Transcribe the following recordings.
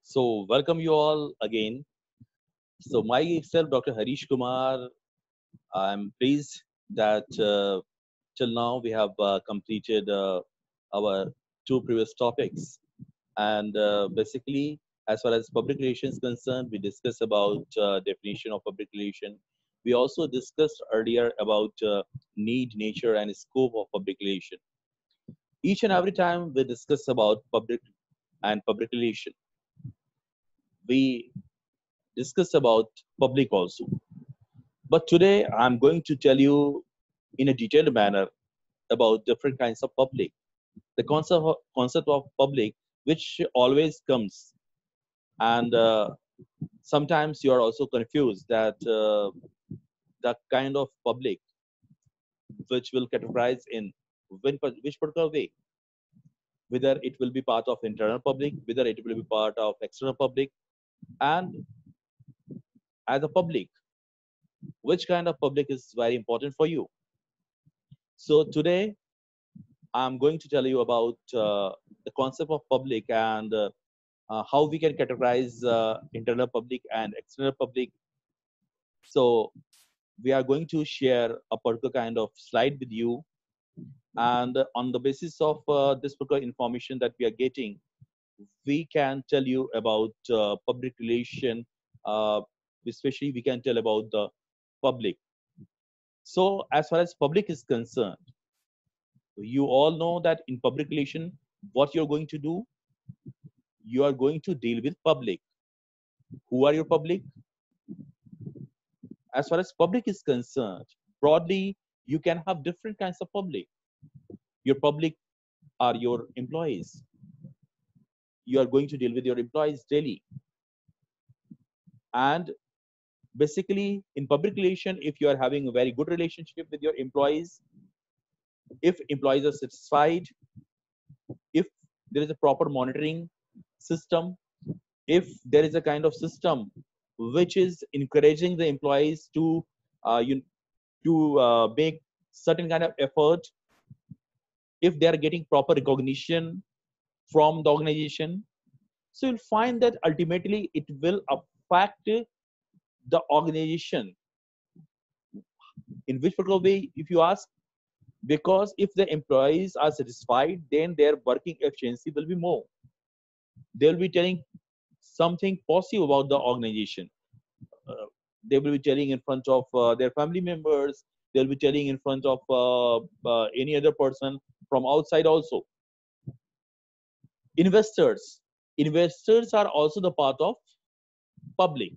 So, welcome you all again. So, myself, Dr. Harish Kumar, I'm pleased that till now we have completed our two previous topics. And basically, as far as public relations concerned, we discussed about definition of public relation. We also discussed earlier about need, nature, and scope of public relation. Each and every time we discuss about public and public relation, we discuss about public also. But today I'm going to tell you in a detailed manner about different kinds of public. The concept of public, which always comes, and sometimes you are also confused that the kind of public which will categorize in which particular way, whether it will be part of internal public, whether it will be part of external public, and as a public, which kind of public is very important for you. So today I'm going to tell you about the concept of public and how we can categorize internal public and external public. So we are going to share a particular kind of slide with you, and on the basis of this particular information that we are getting, we can tell you about public relation. Uh, Especially, we can tell about the public. So as far as public is concerned, you all know that in public relation, what you're going to do, you are going to deal with public. Who are your public? As far as public is concerned, broadly, you can have different kinds of public. Your public are your employees. You are going to deal with your employees daily. And basically, in public relation, if you are having a very good relationship with your employees, if employees are satisfied, if there is a proper monitoring system, if there is a kind of system which is encouraging the employees to make certain kind of effort, if they are getting proper recognition from the organization, so you'll find that ultimately it will affect the organization. In which particular way, if you ask? Because if the employees are satisfied, then their working efficiency will be more. They'll be telling something positive about the organization. uh, they will be telling in front of their family members. They'll be telling in front of any other person from outside also. Investors are also the part of public.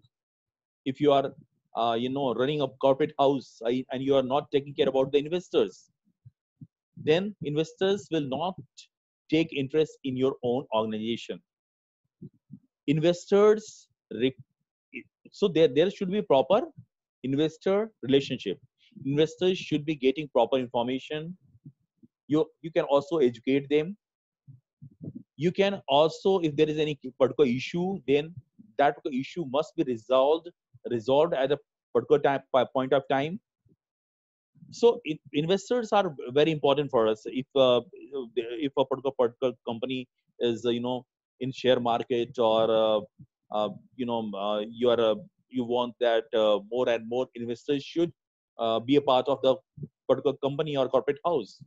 If you are running a corporate house, and you are not taking care about the investors, then investors will not take interest in your own organization. Investors so there should be proper investor relationship. Investors should be getting proper information. You can also educate them. You can also, if there is any particular issue, then that particular issue must be resolved at a particular point of time. So investors are very important for us. If a particular company is in share market, or you want that more and more investors should be a part of the particular company or corporate house.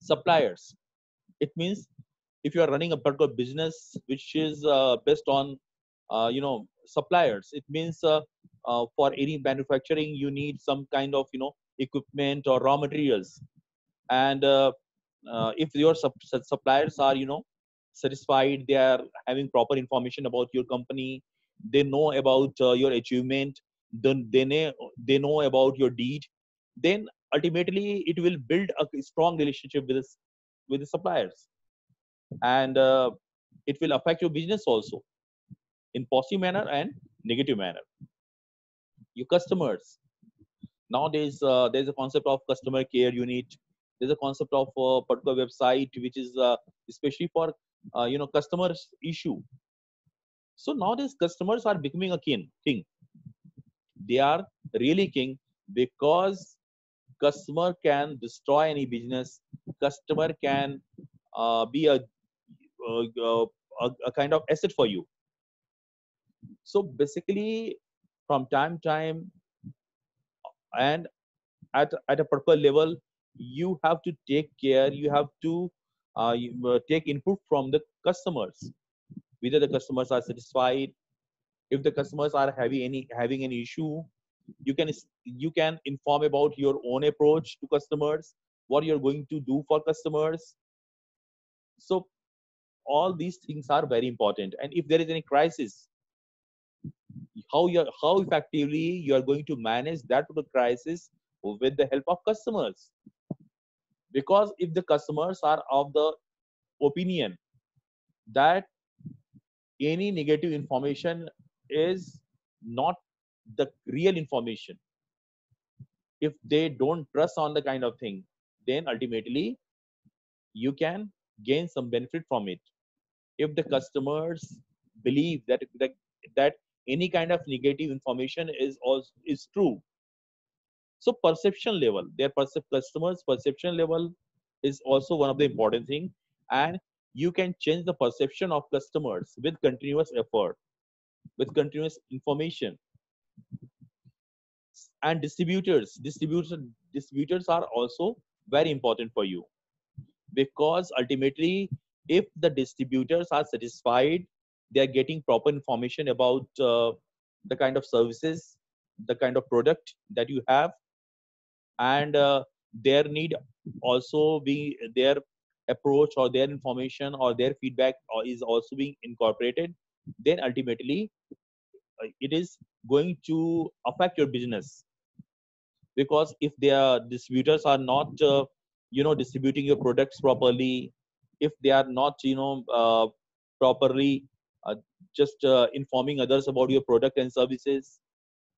Suppliers, it means if you are running a particular business which is based on suppliers, it means for any manufacturing you need some kind of equipment or raw materials. And if your suppliers are satisfied, they are having proper information about your company, they know about your achievement, then they know about your deed, then ultimately it will build a strong relationship with the suppliers. And it will affect your business also in positive manner and negative manner. Your customers, nowadays there's a concept of customer care unit. There's a concept of particular website which is especially for customers issue. So nowadays customers are becoming a king. They are really king, because customer can destroy any business. Customer can be a a kind of asset for you. So basically, from time to time and at a particular level, you have to take care. You have to take input from the customers, whether the customers are satisfied. If the customers are having any issue, you can inform about your own approach to customers, what you're going to do for customers. So all these things are very important. And if there is any crisis, how effectively you are going to manage that crisis with the help of customers. Because if the customers are of the opinion that any negative information is not the real information, if they don't trust on the kind of thing, then ultimately you can gain some benefit from it. If the customers believe that any kind of negative information is also is true, so perception level, customers perception level is also one of the important thing. And you can change the perception of customers with continuous effort, with continuous information. And distributors are also very important for you, because ultimately if the distributors are satisfied, they are getting proper information about the kind of services, the kind of product that you have, and their need also be their approach or their information or their feedback is also being incorporated, then ultimately it is going to affect your business. Because if their distributors are not distributing your products properly, if they are not properly just informing others about your product and services,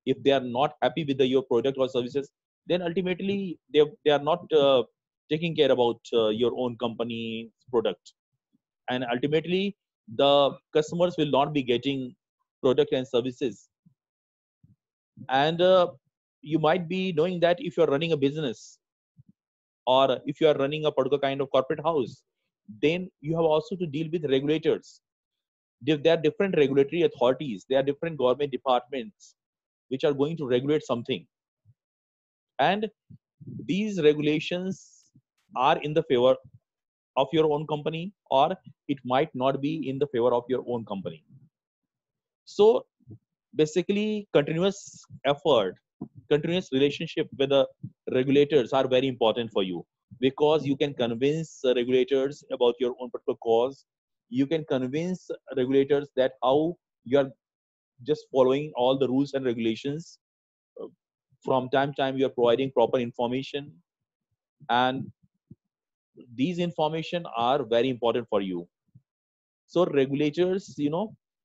if they are not happy with your product or services, then ultimately they are not taking care about your own company's product. And ultimately the customers will not be getting product and services. And you might be knowing that if you're running a business, or if you are running a particular kind of corporate house, then you have also to deal with regulators. There are different regulatory authorities, there are different government departments which are going to regulate something. And these regulations are in the favor of your own company, or it might not be in the favor of your own company. So basically continuous effort, continuous relationship with the regulators are very important for you, because you can convince regulators about your own particular cause. You can convince regulators that how you are just following all the rules and regulations. From time to time you are providing proper information, and these information are very important for you. So regulators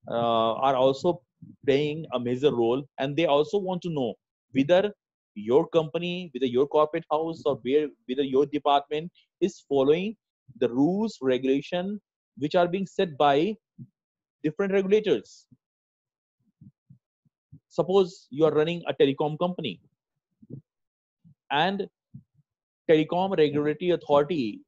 are also playing a major role, and they also want to know whether your company, whether your corporate house, or whether your department is following the rules regulation which are being set by different regulators. Suppose you are running a telecom company, and telecom regulatory authority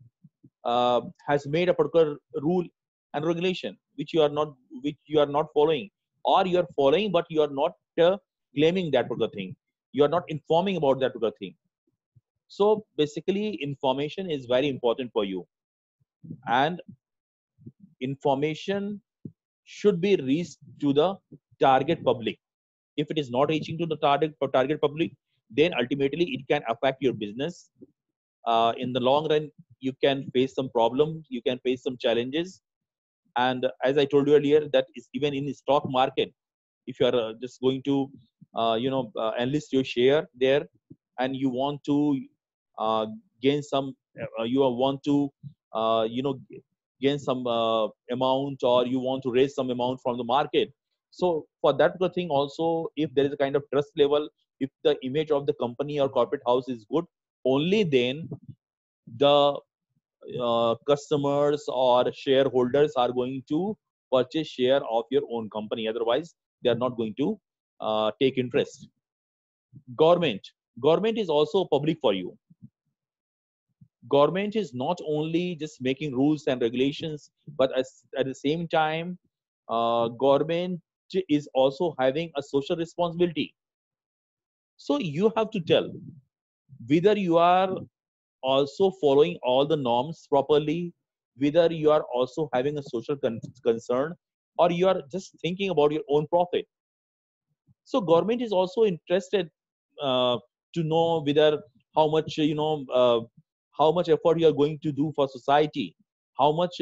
has made a particular rule and regulation which you are not following, or you are following but you are not claiming that particular thing, you are not informing about that particular thing. So basically information is very important for you, and information should be reached to the target public. If it is not reaching to the target public, then ultimately it can affect your business. In the long run you can face some problems, you can face some challenges. And as I told you earlier, that is even in the stock market, if you are just going to enlist your share there, and you want to uh, gain some you want to gain some amount, or you want to raise some amount from the market. So for that particular thing also, if there is a kind of trust level, if the image of the company or corporate house is good, only then the customers or shareholders are going to purchase share of your own company. Otherwise they are not going to take interest. Government is also public for you. Government is not only just making rules and regulations, but at the same time, government is also having a social responsibility. So you have to tell whether you are also following all the norms properly, whether you are also having a social concern, or you are just thinking about your own profit. So government is also interested uh, to know whether how much how much effort you are going to do for society, how much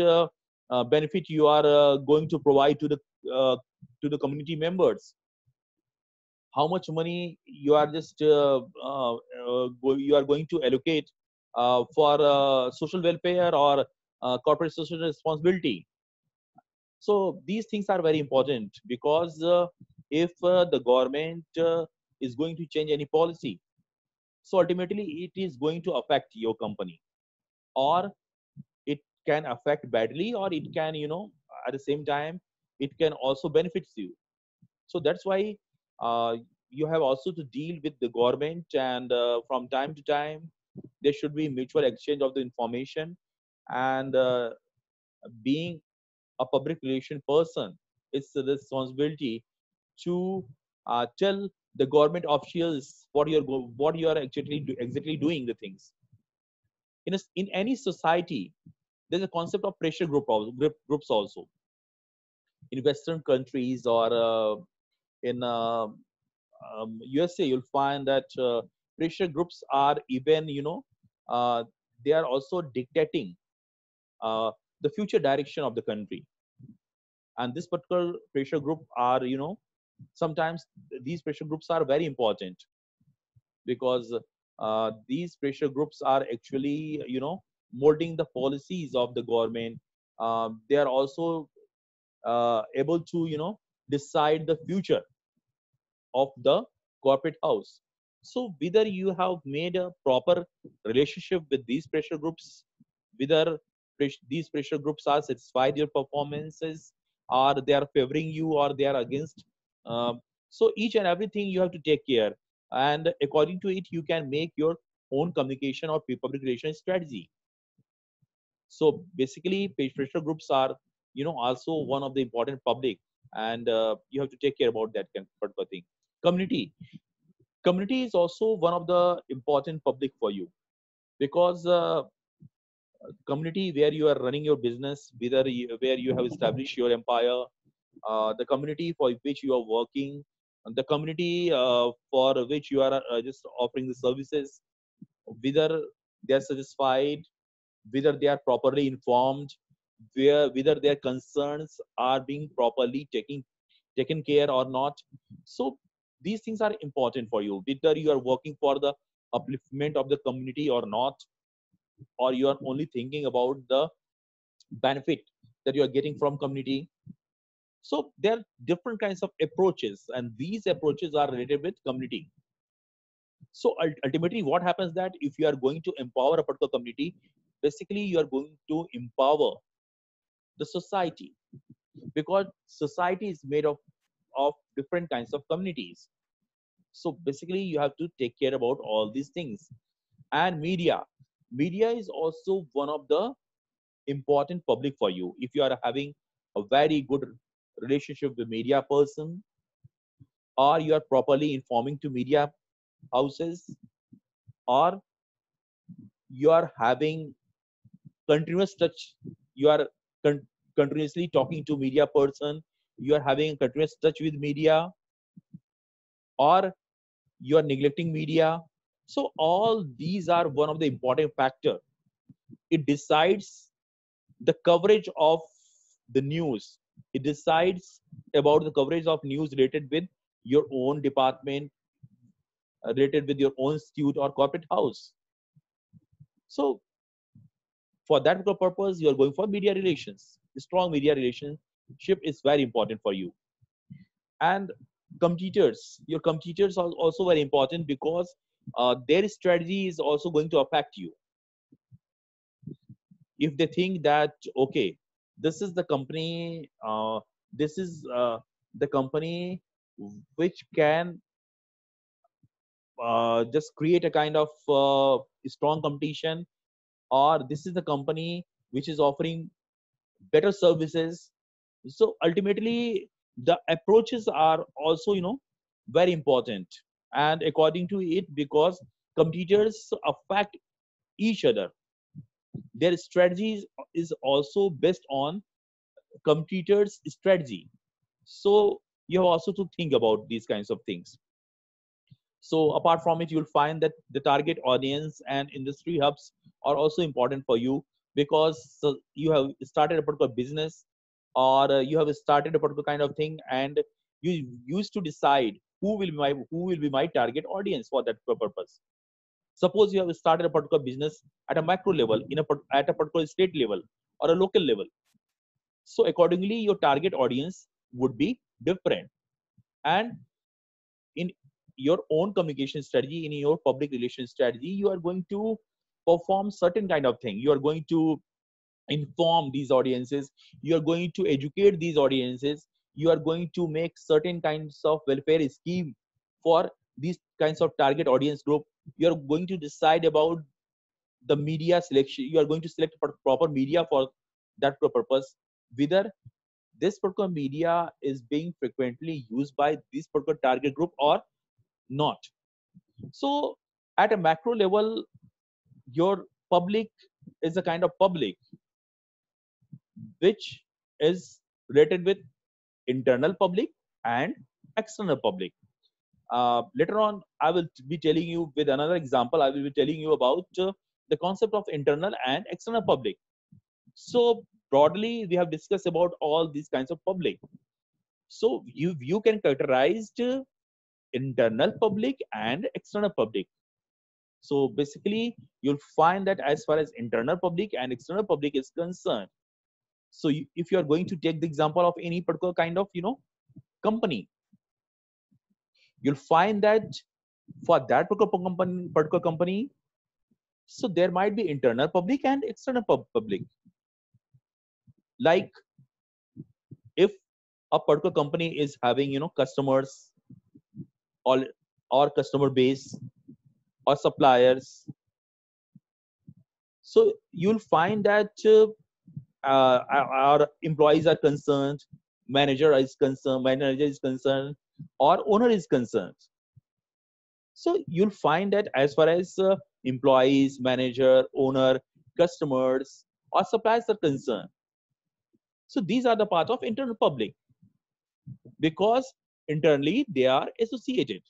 benefit you are going to provide uh, to the community members, how much money you are just you are going to allocate for social welfare or corporate social responsibility. So these things are very important because if the government is going to change any policy, so ultimately it is going to affect your company, or it can affect badly, or it can, at the same time, it can also benefits you. So that's why uh, you have also to deal with the government, and from time to time there should be mutual exchange of the information. And being a public relation person, it's the responsibility to tell the government officials what you are actually exactly doing the things. In any society, there's a concept of pressure groups also. In Western countries, or in USA, you'll find that pressure groups are even, uh, they are also dictating uh, the future direction of the country. And this particular pressure group are, sometimes these pressure groups are very important because these pressure groups are actually, molding the policies of the government. They are also able to, decide the future of the corporate house. So whether you have made a proper relationship with these pressure groups, whether these pressure groups are satisfied your performances, or they are favoring you, or they are against. So each and everything you have to take care, and according to it, you can make your own communication or public relations strategy. So basically, pressure groups are, also one of the important public, and you have to take care about that particular thing. Community. Community is also one of the important public for you, because community where you are running your business, where you have established your empire, the community for which you are working, and the community for which you are just offering the services, whether they are satisfied, whether they are properly informed, whether their concerns are being properly taken care or not. So these things are important for you, whether you are working for the upliftment of the community or not, or you are only thinking about the benefit that you are getting from community. So there are different kinds of approaches, and these approaches are related with community. So ultimately, what happens that if you are going to empower a particular community, basically you are going to empower the society, because society is made of different kinds of communities. So basically you have to take care about all these things. And media is also one of the important public for you. If you are having a very good relationship with media person, or you are properly informing to media houses, or you are having continuous touch, you are continuously talking to media person, you are having continuous touch with media, or you are neglecting media. So all these are one of the important factor. It decides the coverage of the news. It decides about the coverage of news related with your own department, related with your own institute or corporate house. So for that purpose, you are going for media relations. Strong media relationship is very important for you. And competitors, your competitors are also very important, because their strategy is also going to affect you. If they think that, okay, this is the company, this is the company which can just create a kind of strong competition, or this is the company which is offering better services. So ultimately, the approaches are also, very important. And according to it, because competitors affect each other, their strategies is also based on competitors' strategy. So you have also to think about these kinds of things. So apart from it, you'll find that the target audience and industry hubs are also important for you, because you have started a particular business, or you have started a particular kind of thing, and you used to decide who will be my target audience for that purpose. Suppose you have started a particular business at a macro level, at a particular state level or a local level. So accordingly, your target audience would be different. And in your own communication strategy, in your public relations strategy, you are going to perform certain kind of thing. You are going to inform these audiences, you are going to educate these audiences, you are going to make certain kinds of welfare scheme for these kinds of target audience group. You are going to decide about the media selection. You are going to select proper media for that purpose, whether this particular media is being frequently used by this particular target group or not. So at a macro level, your public is a kind of public which is related with internal public and external public. Later on, I will be telling you with another example. I will be telling you about the concept of internal and external public. So broadly, we have discussed about all these kinds of public. So you can characterize internal public and external public. So basically, you'll find that as far as internal public and external public is concerned, so if you are going to take the example of any particular kind of company, you'll find that for that particular company, so there might be internal public and external public. Like if a particular company is having customers, or customer base, or suppliers, so you'll find that our employees are concerned, manager is concerned, or owner is concerned. So you'll find that as far as employees, manager, owner, customers, or suppliers are concerned, so these are the part of internal public, because internally they are associated.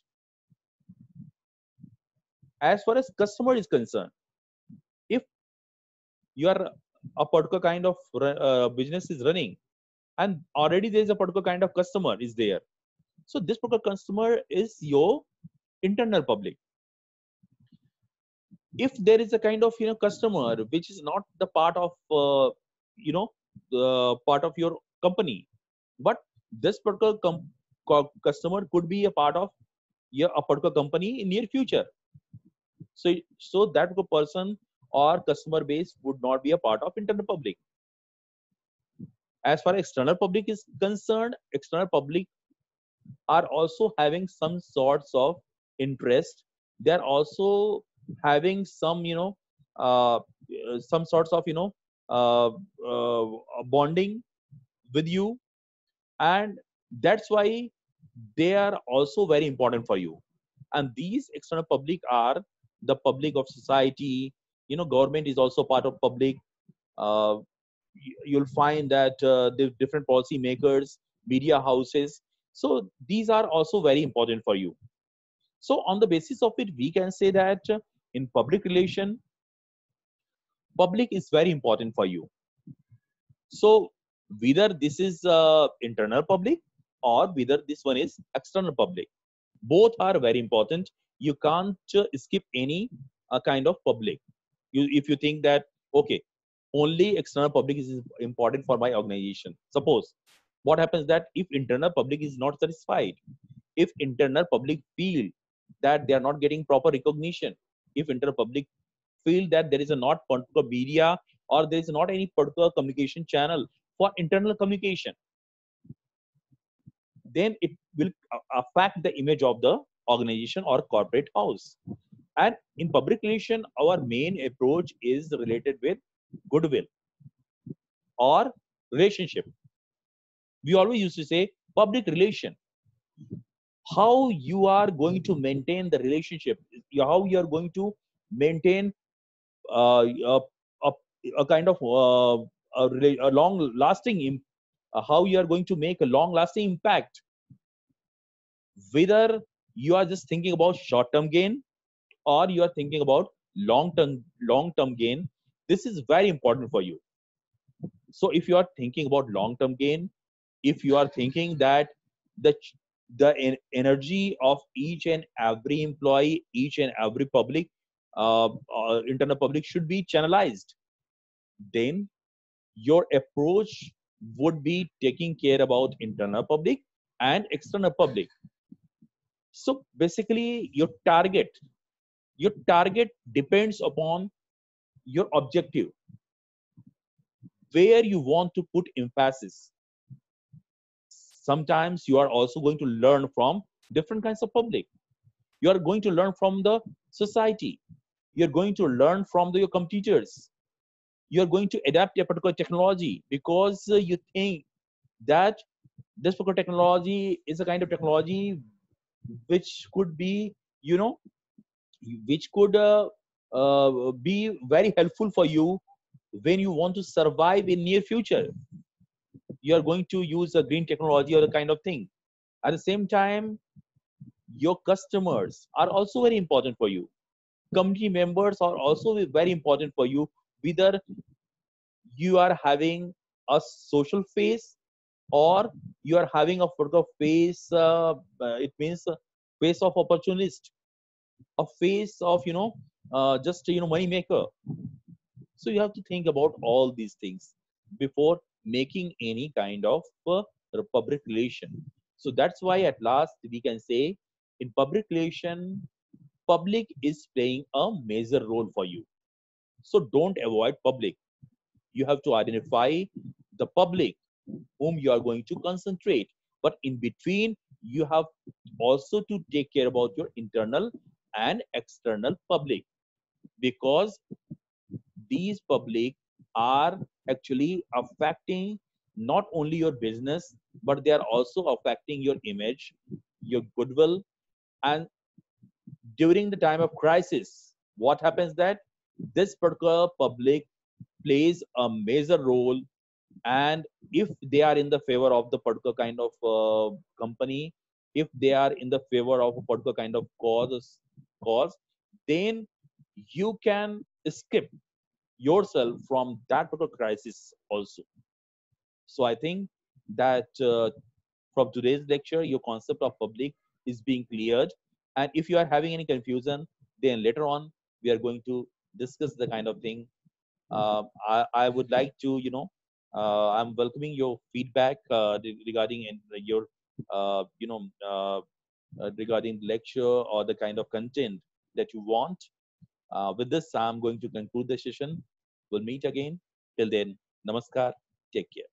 As far as customer is concerned, if you are a particular kind of business is running, and already there is a particular kind of customer is there, so this particular customer is your internal public. If there is a kind of customer which is not the part of you know the part of your company, but this particular customer could be a part of a particular company in near future, so that person or customer base would not be a part of internal public. As far as external public is concerned, external public are also having some sorts of interest. They are also having uh, some sorts of uh, bonding with you, and that's why they are also very important for you. And these external public are the public of society. Government is also part of public. uh, you'll find that the different policy makers, media houses, so these are also very important for you. So on the basis of it, we can say that in public relation, public is very important for you. So whether this is internal public or whether this one is external public, both are very important. You can't skip any kind of public. If you think that okay, only external public is important for my organization. Suppose what happens that if internal public is not satisfied, if internal public feel that they are not getting proper recognition, if internal public feel that there is a not particular media or there is not any particular communication channel for internal communication, then it will affect the image of the organization or corporate house. And in public relation, our main approach is related with goodwill or relationship. We always used to say public relation. How you are going to maintain the relationship, how you are going to maintain a, a, a kind of a long lasting how you are going to make a long lasting impact, whether you are just thinking about short term gain or you are thinking about long term gain. This is very important for you. So if you are thinking about long term gain, if you are thinking that the energy of each and every employee, each and every public internal public should be channelized, then your approach would be taking care about internal public and external public. So basically your target depends upon your objective, where you want to put emphasis. Sometimes you are also going to learn from different kinds of public. You are going to learn from the society. You're going to learn from your competitors. You're going to adapt a particular technology because you think that this particular technology is a kind of technology which could be, you know, which could be very helpful for you when you want to survive in near future. You are going to use a green technology or a kind of thing. At the same time, your customers are also very important for you. Community members are also very important for you, whether you are having a social face or you are having a sort of face, it means a face of opportunist, a face of, just, money maker. So you have to think about all these things before making any kind of public relation. So that's why at last we can say in public relation, public is playing a major role for you. So don't avoid public. You have to identify the public whom you are going to concentrate. But in between, you have also to take care about your internal and external public, because these public are actually affecting not only your business, but they are also affecting your image, your goodwill. And during the time of crisis, what happens that this particular public plays a major role. And if they are in the favor of the particular kind of company, if they are in the favor of a particular kind of cause, then you can skip yourself from that particular crisis also. So I think that from today's lecture, your concept of public is being cleared. And if you are having any confusion, then later on we are going to discuss the kind of thing. I would like to, I'm welcoming your feedback regarding your, regarding the lecture or the kind of content that you want. With this, I'm going to conclude the session. We'll meet again. Till then, namaskar. Take care.